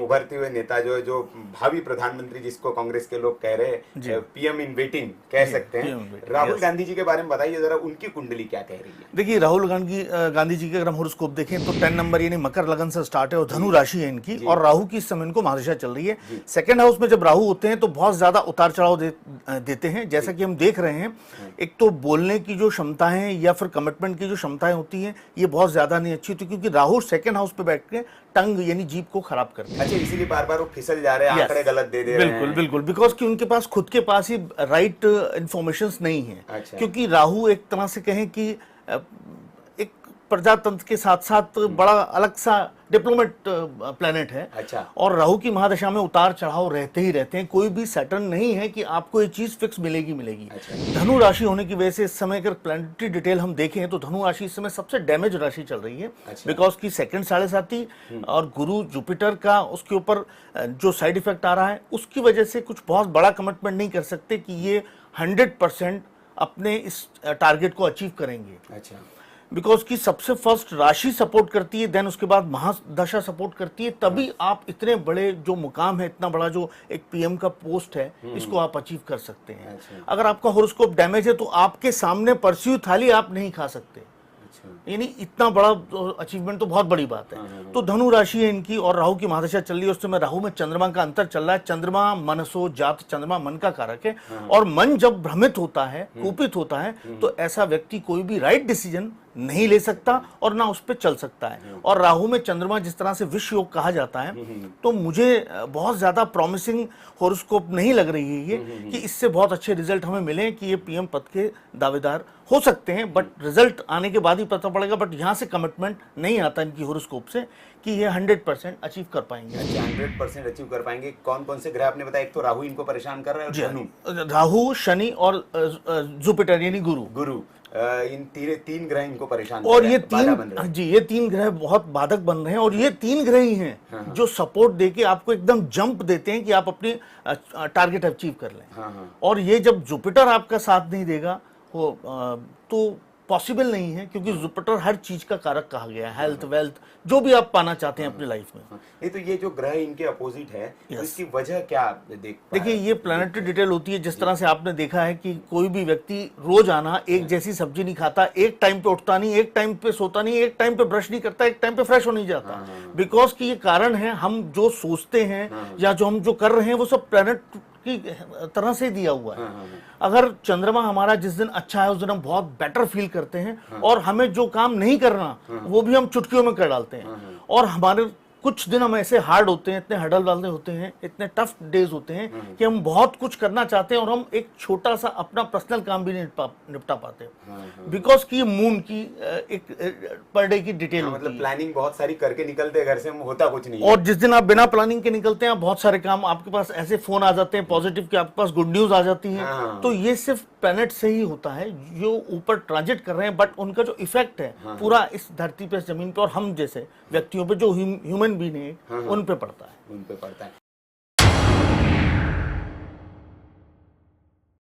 उभरते हुए नेता जो है, जो भावी प्रधानमंत्री जिसको कांग्रेस के लोग कह रहे हैं, पीएम इन वेटिंग कह सकते हैं, राहुल गांधी जी के बारे में बताइए जरा, उनकी कुंडली क्या कह रही है? देखिए, राहुल गांधी जी के अगर हम हॉरोस्कोप देखें तो 10 नंबर यानी मकर लगन से स्टार्ट है और धनु राशि है इनकी, और राहु की इस समय इनको महादशा चल रही है। सेकंड हाउस में जब राहु होते हैं तो बहुत ज्यादा उतार चढ़ाव देते हैं, जैसा कि हम देख रहे हैं। एक तो बोलने की जो क्षमताएं या फिर कमिटमेंट की जो क्षमताएं होती हैं ये बहुत ज्यादा नहीं अच्छी होती, क्योंकि राहु सेकंड हाउस पे बैठ के टंग यानी जीभ को खराब करते हैं। अच्छा, इसीलिए बार बार वो फिसल जा रहे हैं, आंकड़े गलत दे रहे हैं। बिल्कुल, बिकॉज कि उनके पास खुद के पास ही राइट इंफॉर्मेशन नहीं है। अच्छा। क्योंकि राहु एक तरह से कहें कि एक प्रजातंत्र के साथ साथ बड़ा अलग सा डिप्लोमेट प्लेनेट है। अच्छा। और राहु की महादशा में उतार चढ़ाव रहते ही रहते हैं, कोई भी सैटर्न नहीं है कि आपको ये चीज फिक्स मिलेगी। अच्छा। धनु राशि होने की वजह से इस समय अगर प्लैनेटरी डिटेल हम देखें तो धनु राशि इस समय सबसे डैमेज राशि चल रही है। अच्छा। बिकॉज की सेकंड 7.5 और गुरु जुपिटर का उसके ऊपर जो साइड इफेक्ट आ रहा है, उसकी वजह से कुछ बहुत बड़ा कमिटमेंट नहीं कर सकते कि ये 100% अपने इस टारगेट को अचीव करेंगे। अच्छा। बिकॉज की सबसे फर्स्ट राशि सपोर्ट करती है, देन उसके बाद महादशा सपोर्ट करती है, तभी आप इतने बड़े जो मुकाम है, इतना बड़ा जो एक पीएम का पोस्ट है, इसको आप अचीव कर सकते हैं। अच्छा। अगर आपका हॉरोस्कोप डैमेज है तो आपके सामने परस्यू थाली आप नहीं खा सकते। यानी इतना बड़ा अचीवमेंट तो बहुत बड़ी बात है। तो धनु राशि है इनकी और राहु की महादशा चल रही है, उस समय राहु में चंद्रमा का अंतर चल रहा है। चंद्रमा मनसो जात, चंद्रमा मन का कारक है, और मन जब भ्रमित होता है, कुपित होता है, तो ऐसा व्यक्ति कोई भी राइट डिसीजन नहीं ले सकता और ना उस पर चल सकता है। और राहु में चंद्रमा जिस तरह से विश्व योग कहा जाता है, तो मुझे बहुत ज्यादा प्रॉमिसिंग हॉरोस्कोप नहीं लग रही है ये कि इससे बहुत अच्छे रिजल्ट हमें मिले कि ये पीएम पद के दावेदार हो सकते हैं। बट रिजल्ट आने के बाद ही पता पड़ेगा। बट यहाँ से कमिटमेंट नहीं आता इनकी हॉरोस्कोप से कि ये 100% अचीव कर पाएंगे। अच्छा, 100% अचीव कर पाएंगे। कौन कौन से ग्रह आपने बताया? एक तो राहु इनको परेशान कर रहा है, और धनु, राहु, शनि और जुपिटर यानी गुरु, इन तीन ग्रह इनको परेशान और कर ये रहे हैं, ये तीन ग्रह बहुत बाधक बन रहे हैं। और ये तीन ग्रह ही हैं जो सपोर्ट देके आपको एकदम जंप देते हैं कि आप अपनी टारगेट अचीव कर लें। और ये जब जुपिटर आपका साथ नहीं देगा तो पॉसिबल नहीं है, क्योंकि जुपिटर हर चीज का कारक कहा गया है, हेल्थ, वेल्थ, जो भी आप पाना चाहते हैं अपनी लाइफ में। ये तो ये जो ग्रह इनके अपोजिट है, तो इसकी वजह क्या देखिए, ये प्लैनेटरी डिटेल होती है। जिस तरह से आपने देखा है कि कोई भी व्यक्ति रोज आना एक जैसी सब्जी नहीं खाता, एक टाइम पे उठता नहीं, एक टाइम पे सोता नहीं, एक टाइम पे ब्रश नहीं करता, एक टाइम पे फ्रेश हो नहीं जाता। बिकॉज की ये कारण है, हम जो सोचते हैं या जो हम जो कर रहे हैं वो सब प्लैनेट की तरह से दिया हुआ है। अगर चंद्रमा हमारा जिस दिन अच्छा है उस दिन हम बहुत बेटर फील करते हैं, और हमें जो काम नहीं करना वो भी हम चुटकियों में कर डालते हैं। और हमारे कुछ दिन हम ऐसे हार्ड होते हैं, इतने हडल वाले होते हैं, इतने टफ डेज होते हैं कि हम बहुत कुछ करना चाहते हैं और हम एक छोटा सा अपना पर्सनल काम भी नहीं निपटा पाते, बिकॉज की मून की एक पर डे की डिटेल होती है। मतलब प्लानिंग बहुत सारी करके निकलते हैं घर से, होता कुछ नहीं है। और जिस दिन आप बिना प्लानिंग के निकलते हैं, बहुत सारे काम आपके पास ऐसे फोन आ जाते हैं पॉजिटिव कि आपके पास गुड न्यूज आ जाती है। तो ये सिर्फ प्लैनेट से ही होता है जो ऊपर ट्रांजिट कर रहे हैं, बट उनका जो इफेक्ट है पूरा इस धरती पे, जमीन पे और हम जैसे व्यक्तियों पे जो ह्यूमन बीइंग है उन पे पड़ता है।